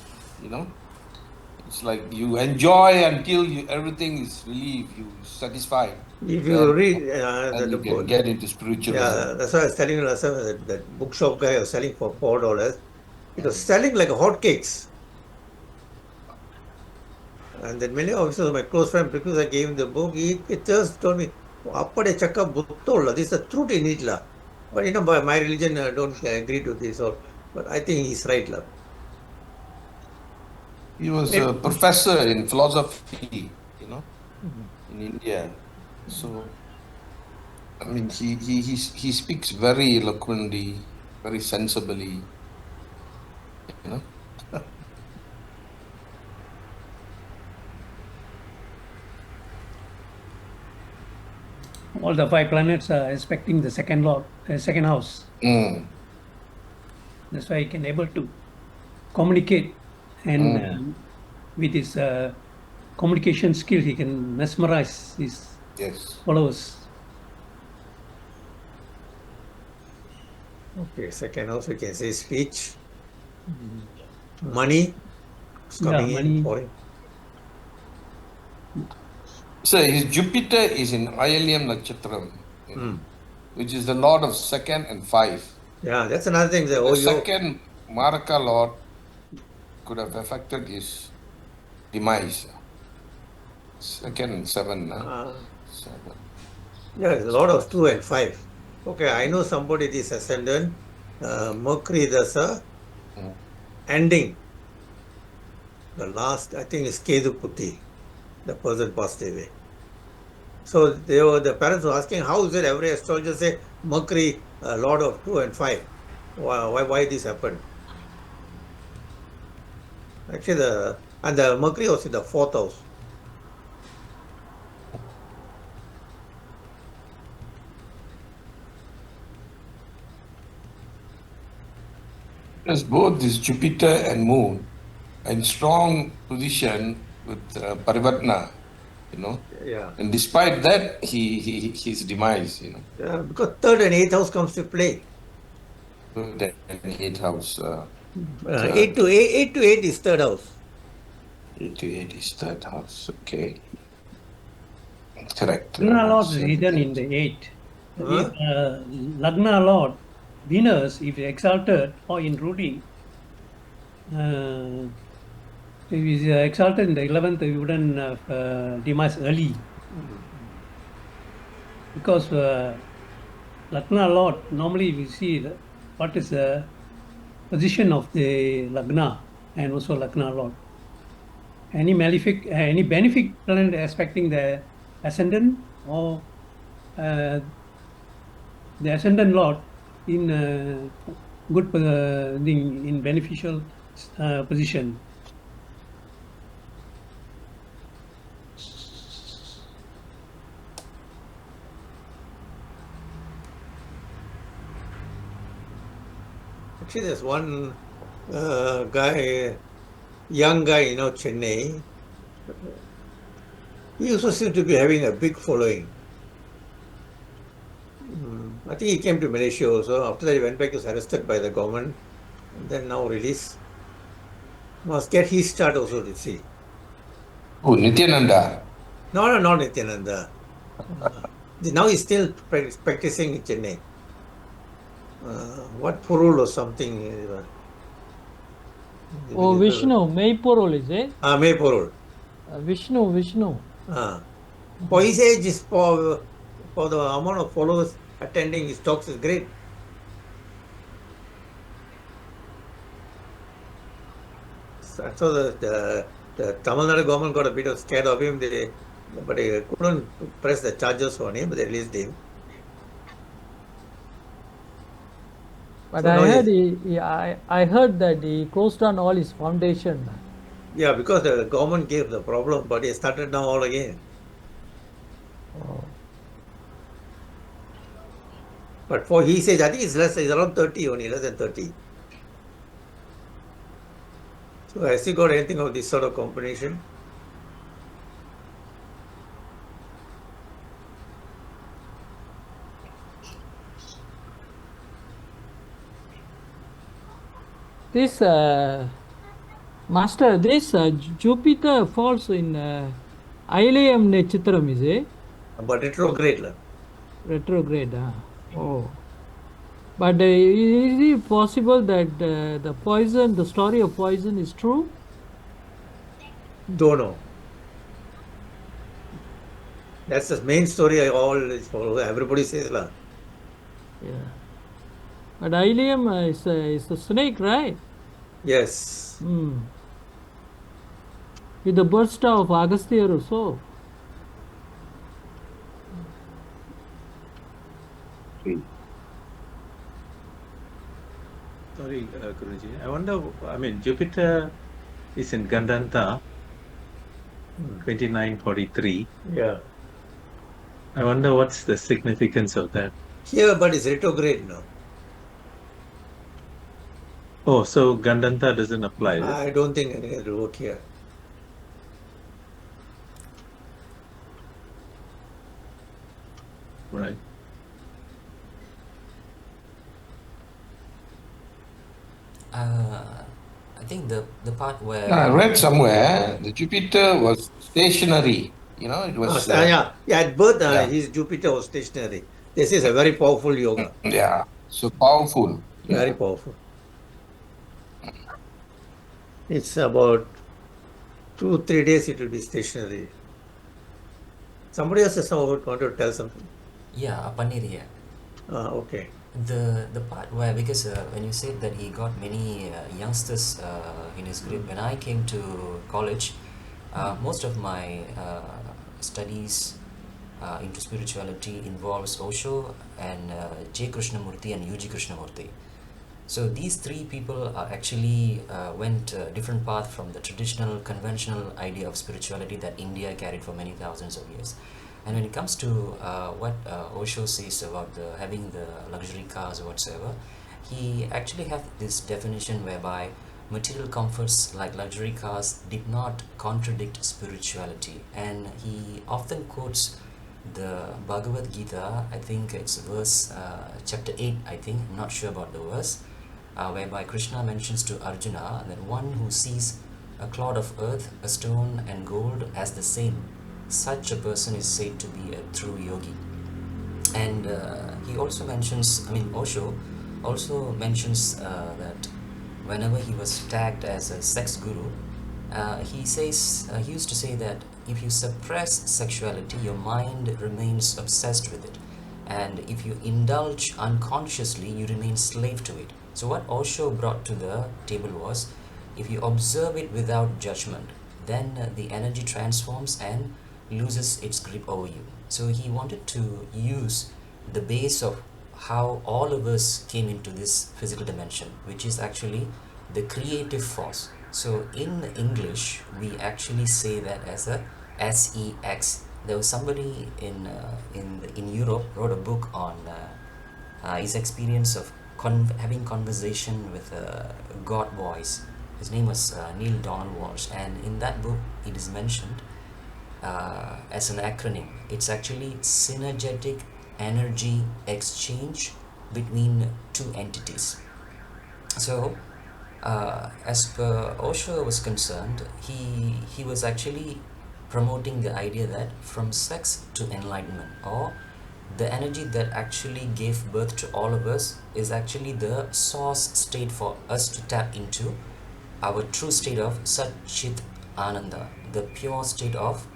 It's like you enjoy until everything is relieved, you satisfied. If you read and you can get into spiritualism. Yeah, that's why I was telling you last time that bookshop guy was selling for $4. It was selling like hotcakes. And then many officers, my close friend, because I gave him the book, he just told me, "Appade chakka buttolla, this is the truth in it." But by my religion, I don't agree to this. But I think he's right. He was a professor in philosophy, in India. So, I mean, he speaks very eloquently, very sensibly, All the 5 planets are aspecting the second house. That's why he can able to communicate, and with his communication skill, he can mesmerize his followers. Okay, second house, we can say speech, money is coming in for him. So his Jupiter is in ILM Nakshatram, which is the lord of second and 5. Yeah, that's another thing. The second Maraka lord could have affected his demise. Second and 7. Seven. Yeah, it's a lot of 2 and 5. Okay, I know somebody this ascendant, Mercury Dasa, ending. The last, I think, is Kedu Putti. The person passed away. So the parents were asking, how is it every astrologer say Mercury, Lord of 2 and 5? Why this happened? Actually, the Mercury was in the 4th house. Because both this Jupiter and Moon are in strong position with Parivatna, Yeah. And despite that, his demise, Yeah, because 3rd and 8th house comes to play. That 8th house. 8 to 8 is 3rd house. 8 to 8 is 3rd house. Okay. Correct. Lagna Lord is hidden in the 8. If Lagna Lord, Venus, if exalted or in ruling, if he's exalted in the 11th, he wouldn't have demise early. Because Lagna Lord, normally we see what is the position of the Lagna and also Lagna Lord. Any malefic, any benefic planet aspecting the ascendant or the ascendant Lord in good in beneficial position. Actually, there's one guy, young guy, Chennai. He also seems to be having a big following. I think he came to Malaysia also. After that, he went back, he was arrested by the government, and then now released. Must get his start also to see. Oh, Nityananda. No, not Nityananda. Now he's still practicing in Chennai. What Purul or something. Oh, Vishnu, Mayporol is it? May Purul. Vishnu. For his age, for the amount of followers attending his talks is great. So the Tamil Nadu government got a bit of scared of him, but they couldn't press the charges on him, but they released him. But So I now heard I heard that he closed down all his foundation. Yeah, because the government gave the problem, but he started now all again. Oh. But for his age, I think it's around 30 only, less than 30. So has he got anything of this sort of combination? This Master, this Jupiter falls in Ilayam Netchitram, is it? But retrograde. Retrograde. Oh. But is it possible that the poison, the story of poison is true? Don't know. That's the main story everybody says. Yeah. But Ilayam is a snake, right? Yes. With the burst of Agastya or so. Sorry, Guruji. I wonder, Jupiter is in Gandanta, 2943. Yeah. I wonder what's the significance of that. Here, but it's retrograde now. Oh, so Gandanta doesn't apply. Is it? I don't think it will work here. Right. I think the part where I read somewhere the Jupiter was stationary. It was. At birth, his Jupiter was stationary. This is a very powerful yoga. Yeah, so powerful. Very powerful. It's about 2-3 days it will be stationary. Somebody else is now going to tell something. Yeah, Panir here. Okay. The part where, because when you said that he got many youngsters in his group, when I came to college, most of my studies into spirituality involves Osho and J. Krishnamurti and UG Krishnamurti. So these three people are actually went a different path from the traditional, conventional idea of spirituality that India carried for many thousands of years. And when it comes to what Osho says about having the luxury cars or whatsoever, he actually has this definition whereby material comforts like luxury cars did not contradict spirituality. And he often quotes the Bhagavad Gita, I think it's verse chapter 8, I think, I'm not sure about the verse, whereby Krishna mentions to Arjuna that one who sees a clod of earth, a stone, and gold as the same, such a person is said to be a true yogi. And he also mentions, Osho also mentions that whenever he was tagged as a sex guru, he used to say that if you suppress sexuality, your mind remains obsessed with it, and if you indulge unconsciously, you remain slave to it. So what Osho brought to the table was, if you observe it without judgment, then the energy transforms and loses its grip over you. So he wanted to use the base of how all of us came into this physical dimension, which is actually the creative force. So in English, we actually say that as a sex. There was somebody in Europe wrote a book on his experience of having conversation with a god voice. His name was Neil Donald Walsh, and in that book it is mentioned as an acronym. It's actually synergetic energy exchange between two entities. So as per Osho was concerned, he was actually promoting the idea that from sex to enlightenment, or the energy that actually gave birth to all of us, is actually the source state for us to tap into our true state of Sat Chit Ananda, the pure state of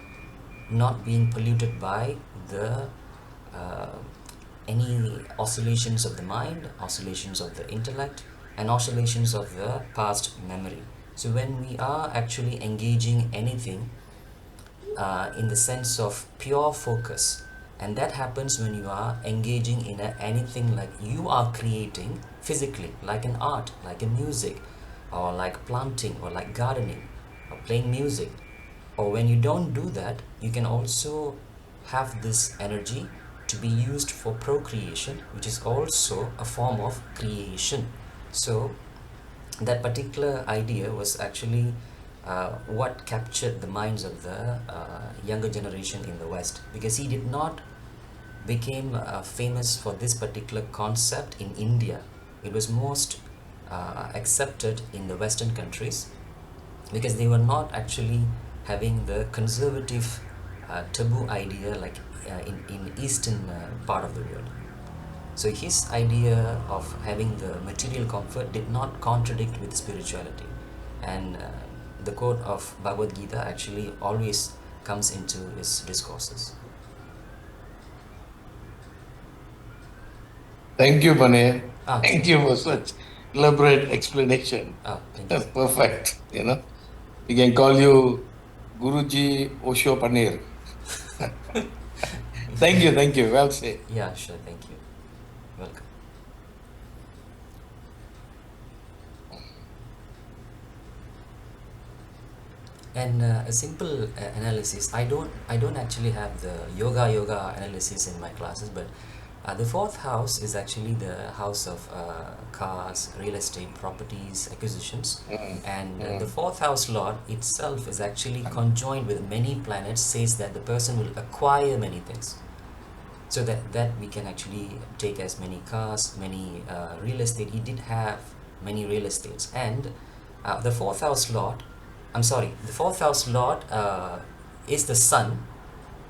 not being polluted by the any oscillations of the mind, oscillations of the intellect, and oscillations of the past memory. So when we are actually engaging anything in the sense of pure focus, and that happens when you are engaging in anything like you are creating physically, like an art, like a music, or like planting, or like gardening, or playing music. Or when you don't do that, you can also have this energy to be used for procreation, which is also a form of creation. So that particular idea was actually what captured the minds of the younger generation in the West, because he did not became famous for this particular concept in India. It was most accepted in the Western countries, because they were not actually having the conservative taboo idea like in eastern part of the world. So his idea of having the material comfort did not contradict with spirituality, and the quote of Bhagavad Gita actually always comes into his discourses. Thank you, Bane. Thank Thank you for such elaborate explanation. Thank That's you. perfect. We can call you Guruji Osho Paneer. Thank you. Well said. Yeah, sure, thank you. Welcome. And a simple analysis. I don't actually have the yoga analysis in my classes, but the fourth house is actually the house of cars, real estate, properties, acquisitions, and the fourth house lord itself is actually conjoined with many planets. Says that the person will acquire many things, so that we can actually take as many cars, many real estate. He did have many real estates, and the fourth house lord is the sun,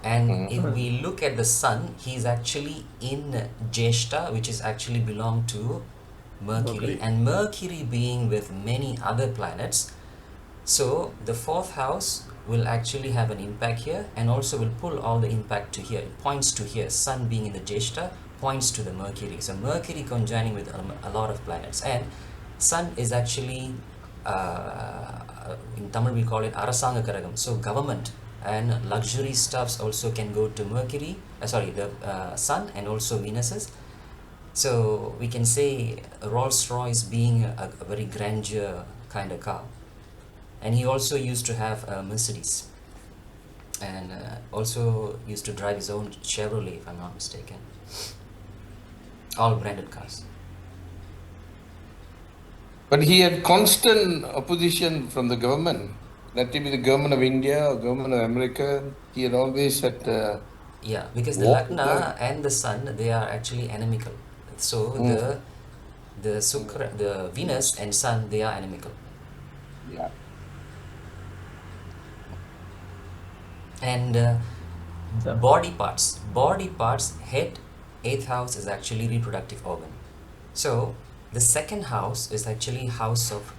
And if we look at the sun, he's actually in Jeshta, which is actually belong to Mercury, and Mercury being with many other planets, so the fourth house will actually have an impact here and also will pull all the impact to here. It points to here. Sun being in the Jeshta points to the Mercury. So Mercury conjoining with a lot of planets, and Sun is actually in Tamil we call it Arasanga Karagam. So government and luxury stuffs also can go to Mercury. The Sun and also Venus's. So we can say Rolls Royce being a very grandeur kind of car. And he also used to have a Mercedes, and also used to drive his own Chevrolet, if I'm not mistaken. All branded cars. But he had constant opposition from the government. Let it be the government of India or government of America. He had always had. Yeah, because the Lagna and the Sun, they are actually inimical. So the Venus and Sun, they are inimical. Yeah. And body parts, head, 8th house is actually reproductive organ. So the 2nd house is actually house of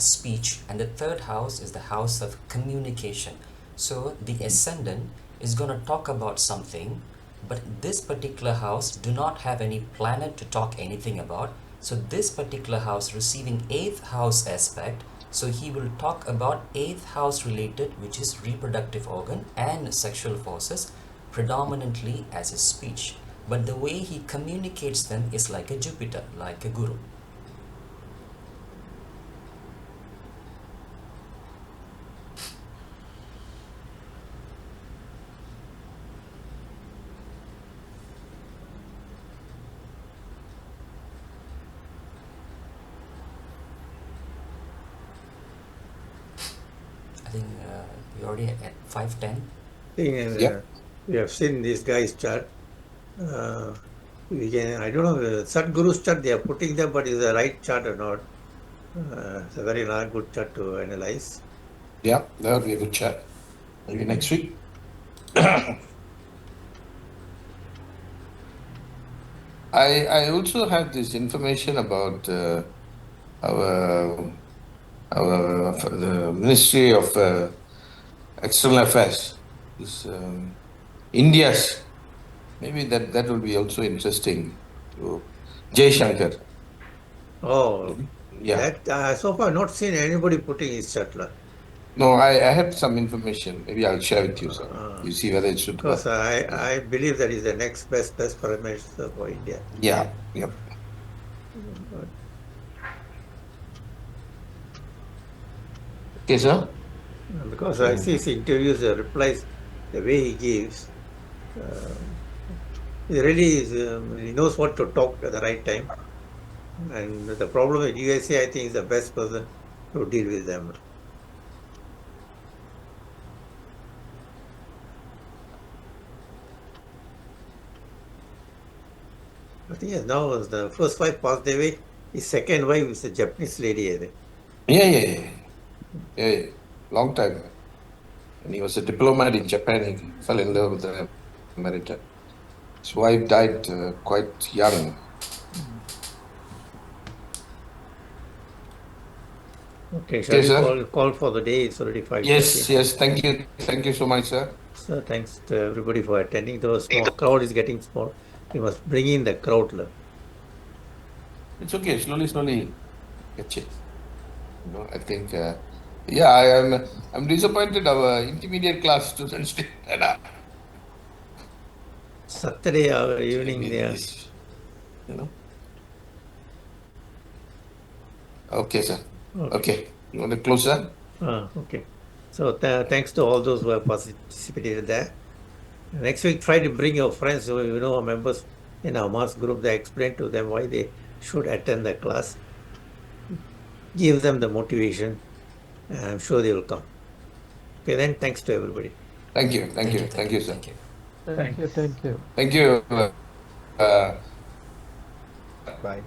speech, and the 3rd house is the house of communication. So the ascendant is going to talk about something, but this particular house do not have any planet to talk anything about. So this particular house receiving 8th house aspect, so he will talk about 8th house related, which is reproductive organ and sexual forces, predominantly as his speech. But the way he communicates them is like a Jupiter, like a guru. I think you're already at 510. We have seen this guy's chart. I don't know the Sadhguru's chart they are putting there, but is the right chart or not? It's a very good chart to analyze. Yeah, that would be a good chart. Maybe next week. I also have this information about the Ministry of External Affairs. India's. Maybe that will be also interesting. Jay Shankar. Oh, yeah. That, so far not seen anybody putting his chart. No, I have some information. Maybe I'll share with you, sir. You see whether it should. Because I believe that is the next best parameter for India. Yeah. Yep. Okay, sir. Because I see his interviews, the replies, the way he gives, he really is, he knows what to talk at the right time. And the problem with USA, I think, is the best person to deal with them. I think now the first wife passed away. His second wife is a Japanese lady, I think. Yeah. Long time. And he was a diplomat in Japan. He fell in love with an American. His wife died quite young. Okay, shall we call for the day? It's already 5:30. Yes. Thank you. Thank you so much, sir. So thanks to everybody for attending. The small crowd is getting small. We must bring in the crowd. It's okay. Slowly catch it. I think. I'm disappointed. Our intermediate class students did that. Saturday evening there. Okay, sir. Okay. You want to close that? Okay. So thanks to all those who have participated there. Next week, try to bring your friends who our members in our mass group. They explain to them why they should attend the class. Give them the motivation. And I'm sure they will come. Okay, then thanks to everybody. Thank you, sir. Thank you. Thank you. Bye.